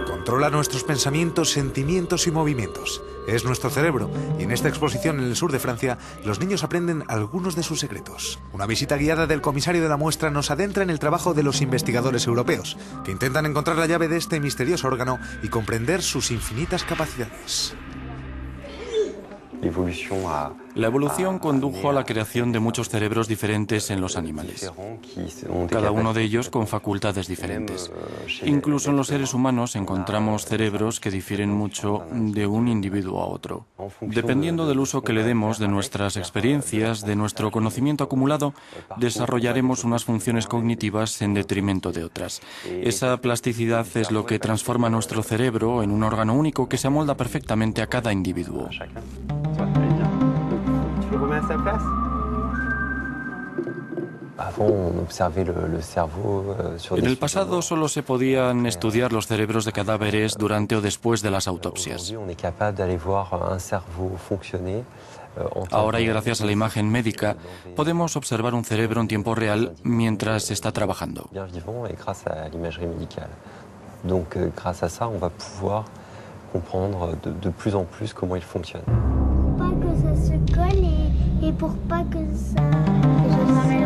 Controla nuestros pensamientos, sentimientos y movimientos. Es nuestro cerebro, y en esta exposición en el sur de Francia, los niños aprenden algunos de sus secretos. Una visita guiada del comisario de la muestra nos adentra en el trabajo de los investigadores europeos, que intentan encontrar la llave de este misterioso órgano y comprender sus infinitas capacidades. La evolución condujo a la creación de muchos cerebros diferentes en los animales, cada uno de ellos con facultades diferentes. Incluso en los seres humanos encontramos cerebros que difieren mucho de un individuo a otro. Dependiendo del uso que le demos, de nuestras experiencias, de nuestro conocimiento acumulado, desarrollaremos unas funciones cognitivas en detrimento de otras. Esa plasticidad es lo que transforma nuestro cerebro en un órgano único que se amolda perfectamente a cada individuo. En el pasado solo se podían estudiar los cerebros de cadáveres durante o después de las autopsias. Ahora, y gracias a la imagen médica, podemos observar un cerebro en tiempo real mientras está trabajando.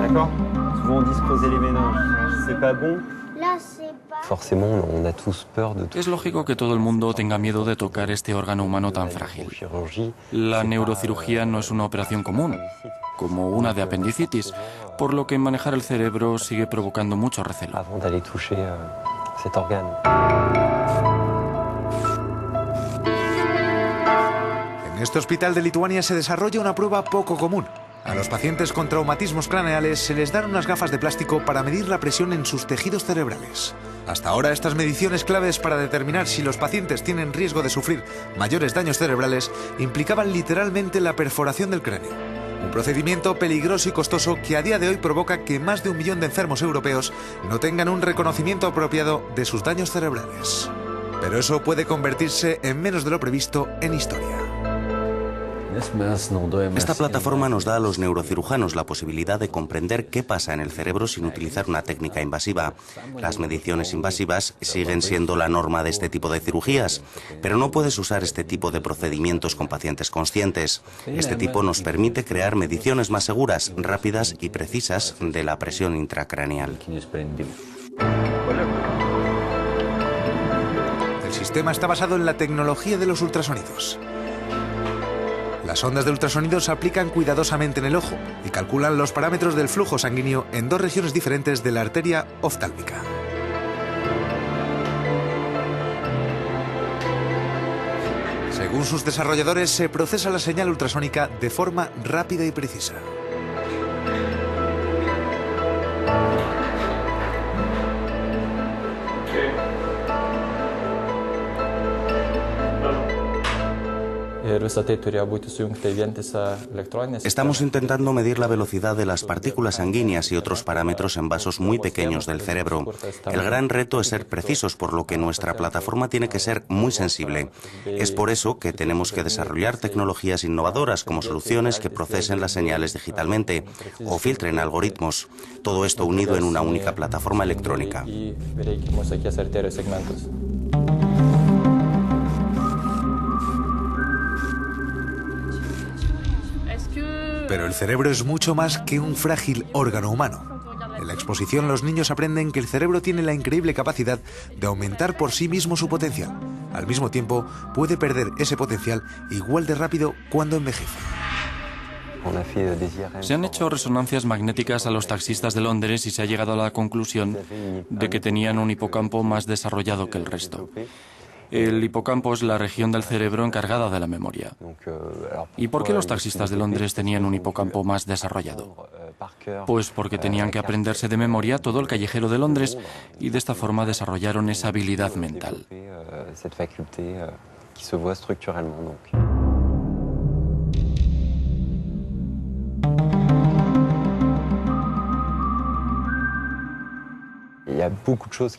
D'accord. Souvent on dit se creuser les méninges. C'est pas bon. Es lógico que todo el mundo tenga miedo de tocar este órgano humano tan frágil. La neurocirugía no es una operación común, como una de apendicitis, por lo que manejar el cerebro sigue provocando mucho recelo. En este hospital de Lituania se desarrolla una prueba poco común. A los pacientes con traumatismos craneales se les dan unas gafas de plástico para medir la presión en sus tejidos cerebrales. Hasta ahora, estas mediciones claves para determinar si los pacientes tienen riesgo de sufrir mayores daños cerebrales implicaban literalmente la perforación del cráneo. Un procedimiento peligroso y costoso que a día de hoy provoca que más de 1 millón de enfermos europeos no tengan un reconocimiento apropiado de sus daños cerebrales. Pero eso puede convertirse en menos de lo previsto en historia. Esta plataforma nos da a los neurocirujanos la posibilidad de comprender qué pasa en el cerebro sin utilizar una técnica invasiva. Las mediciones invasivas siguen siendo la norma de este tipo de cirugías, pero no puedes usar este tipo de procedimientos con pacientes conscientes. Este tipo nos permite crear mediciones más seguras, rápidas y precisas de la presión intracraneal. El sistema está basado en la tecnología de los ultrasonidos. Las ondas de ultrasonido se aplican cuidadosamente en el ojo y calculan los parámetros del flujo sanguíneo en 2 regiones diferentes de la arteria oftálmica. Según sus desarrolladores, se procesa la señal ultrasónica de forma rápida y precisa. Estamos intentando medir la velocidad de las partículas sanguíneas y otros parámetros en vasos muy pequeños del cerebro. El gran reto es ser precisos, por lo que nuestra plataforma tiene que ser muy sensible. Es por eso que tenemos que desarrollar tecnologías innovadoras como soluciones que procesen las señales digitalmente o filtren algoritmos. Todo esto unido en una única plataforma electrónica. Pero el cerebro es mucho más que un frágil órgano humano. En la exposición los niños aprenden que el cerebro tiene la increíble capacidad de aumentar por sí mismo su potencial. Al mismo tiempo, puede perder ese potencial igual de rápido cuando envejece. Se han hecho resonancias magnéticas a los taxistas de Londres y se ha llegado a la conclusión de que tenían un hipocampo más desarrollado que el resto. El hipocampo es la región del cerebro encargada de la memoria. ¿Y por qué los taxistas de Londres tenían un hipocampo más desarrollado? Pues porque tenían que aprenderse de memoria todo el callejero de Londres y de esta forma desarrollaron esa habilidad mental.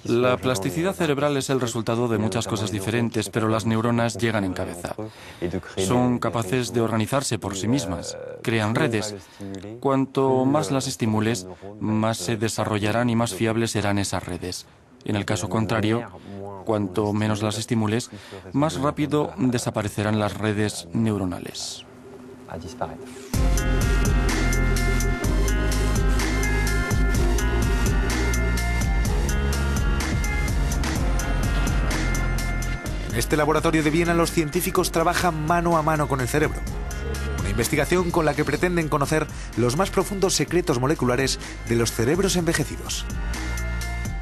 La plasticidad cerebral es el resultado de muchas cosas diferentes, pero las neuronas llegan en cabeza. Son capaces de organizarse por sí mismas, crean redes. Cuanto más las estimules, más se desarrollarán y más fiables serán esas redes. En el caso contrario, cuanto menos las estimules, más rápido desaparecerán las redes neuronales. En este laboratorio de Viena los científicos trabajan mano a mano con el cerebro. Una investigación con la que pretenden conocer los más profundos secretos moleculares de los cerebros envejecidos.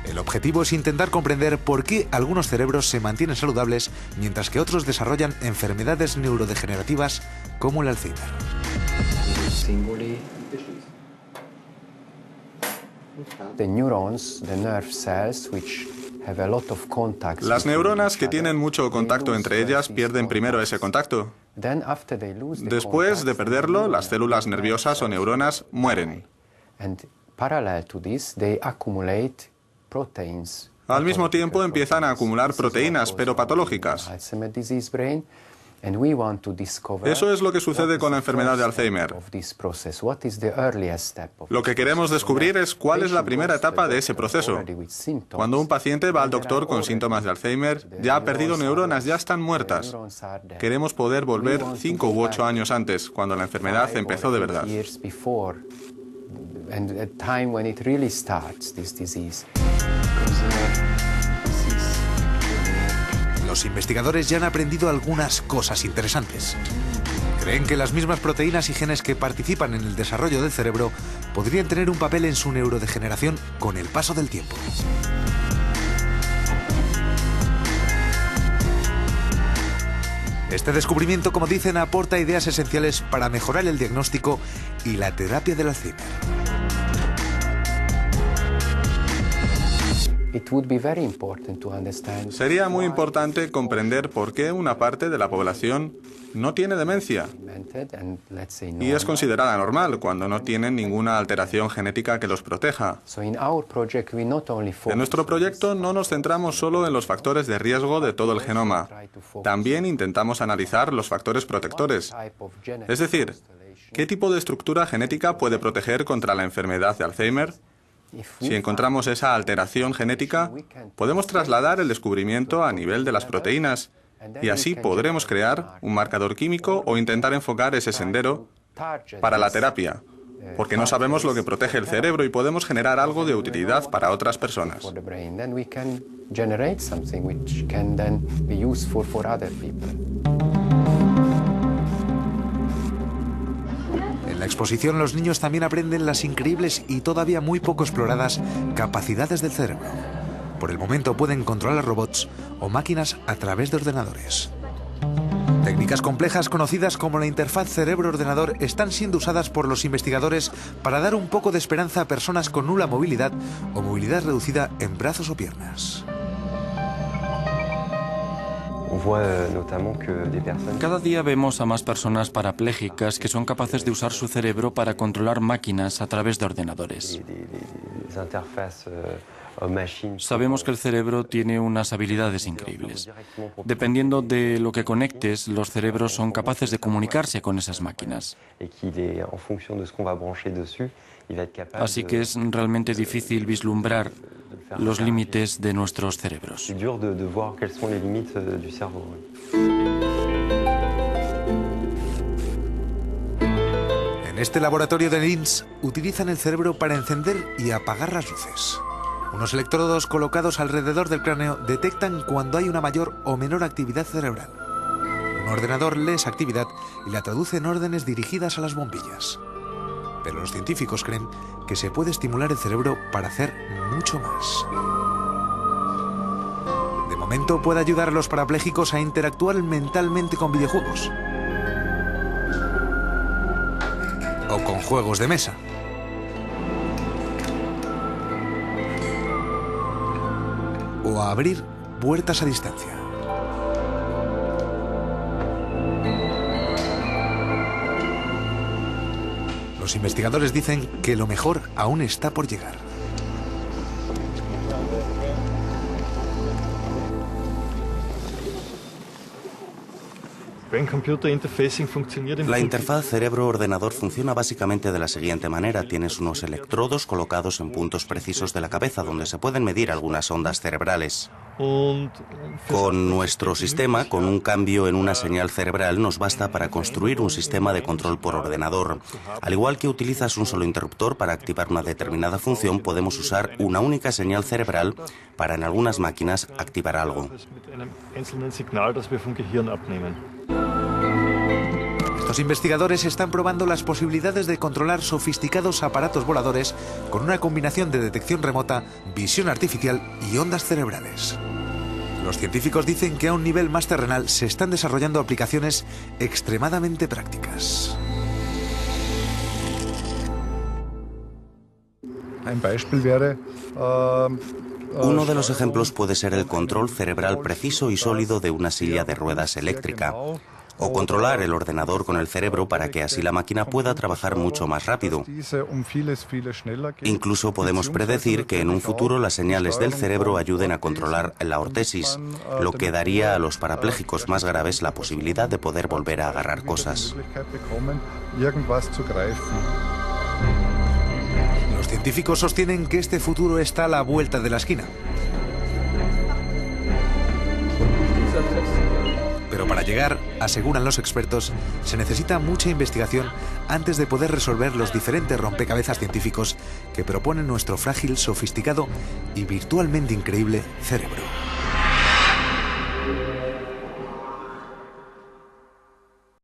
El objetivo es intentar comprender por qué algunos cerebros se mantienen saludables mientras que otros desarrollan enfermedades neurodegenerativas como el Alzheimer. Las neuronas que tienen mucho contacto entre ellas pierden primero ese contacto. Después de perderlo, las células nerviosas o neuronas mueren. Al mismo tiempo empiezan a acumular proteínas, pero patológicas. Eso es lo que sucede con la enfermedad de Alzheimer. Lo que queremos descubrir es cuál es la primera etapa de ese proceso. Cuando un paciente va al doctor con síntomas de Alzheimer, ya ha perdido neuronas, ya están muertas. Queremos poder volver 5 u 8 años antes, cuando la enfermedad empezó de verdad. Los investigadores ya han aprendido algunas cosas interesantes. Creen que las mismas proteínas y genes que participan en el desarrollo del cerebro podrían tener un papel en su neurodegeneración con el paso del tiempo. Este descubrimiento, como dicen, aporta ideas esenciales para mejorar el diagnóstico y la terapia del Alzheimer. Sería muy importante comprender por qué una parte de la población no tiene demencia y es considerada normal cuando no tienen ninguna alteración genética que los proteja. En nuestro proyecto no nos centramos solo en los factores de riesgo de todo el genoma. También intentamos analizar los factores protectores. Es decir, ¿qué tipo de estructura genética puede proteger contra la enfermedad de Alzheimer? Si encontramos esa alteración genética, podemos trasladar el descubrimiento a nivel de las proteínas y así podremos crear un marcador químico o intentar enfocar ese sendero para la terapia, porque no sabemos lo que protege el cerebro y podemos generar algo de utilidad para otras personas. En la exposición los niños también aprenden las increíbles y todavía muy poco exploradas capacidades del cerebro. Por el momento pueden controlar robots o máquinas a través de ordenadores. Técnicas complejas conocidas como la interfaz cerebro-ordenador están siendo usadas por los investigadores para dar un poco de esperanza a personas con nula movilidad o movilidad reducida en brazos o piernas. Cada día vemos a más personas parapléjicas que son capaces de usar su cerebro para controlar máquinas a través de ordenadores. Sabemos que el cerebro tiene unas habilidades increíbles. Dependiendo de lo que conectes, los cerebros son capaces de comunicarse con esas máquinas. Así que es realmente difícil vislumbrar los límites de nuestros cerebros. En este laboratorio de Linz utilizan el cerebro para encender y apagar las luces. Unos electrodos colocados alrededor del cráneo detectan cuando hay una mayor o menor actividad cerebral. Un ordenador lee esa actividad y la traduce en órdenes dirigidas a las bombillas. Pero los científicos creen que se puede estimular el cerebro para hacer mucho más. De momento puede ayudar a los parapléjicos a interactuar mentalmente con videojuegos o con juegos de mesa. O a abrir puertas a distancia. Los investigadores dicen que lo mejor aún está por llegar. La interfaz cerebro-ordenador funciona básicamente de la siguiente manera. Tienes unos electrodos colocados en puntos precisos de la cabeza donde se pueden medir algunas ondas cerebrales. Con nuestro sistema, con un cambio en una señal cerebral, nos basta para construir un sistema de control por ordenador. Al igual que utilizas un solo interruptor para activar una determinada función, podemos usar una única señal cerebral para, en algunas máquinas, activar algo. Los investigadores están probando las posibilidades de controlar sofisticados aparatos voladores con una combinación de detección remota, visión artificial y ondas cerebrales. Los científicos dicen que a un nivel más terrenal se están desarrollando aplicaciones extremadamente prácticas. Uno de los ejemplos puede ser el control cerebral preciso y sólido de una silla de ruedas eléctrica, o controlar el ordenador con el cerebro para que así la máquina pueda trabajar mucho más rápido. Incluso podemos predecir que en un futuro las señales del cerebro ayuden a controlar la ortesis, lo que daría a los parapléjicos más graves la posibilidad de poder volver a agarrar cosas. Los científicos sostienen que este futuro está a la vuelta de la esquina. Pero para llegar, aseguran los expertos, se necesita mucha investigación antes de poder resolver los diferentes rompecabezas científicos que proponen nuestro frágil, sofisticado y virtualmente increíble cerebro.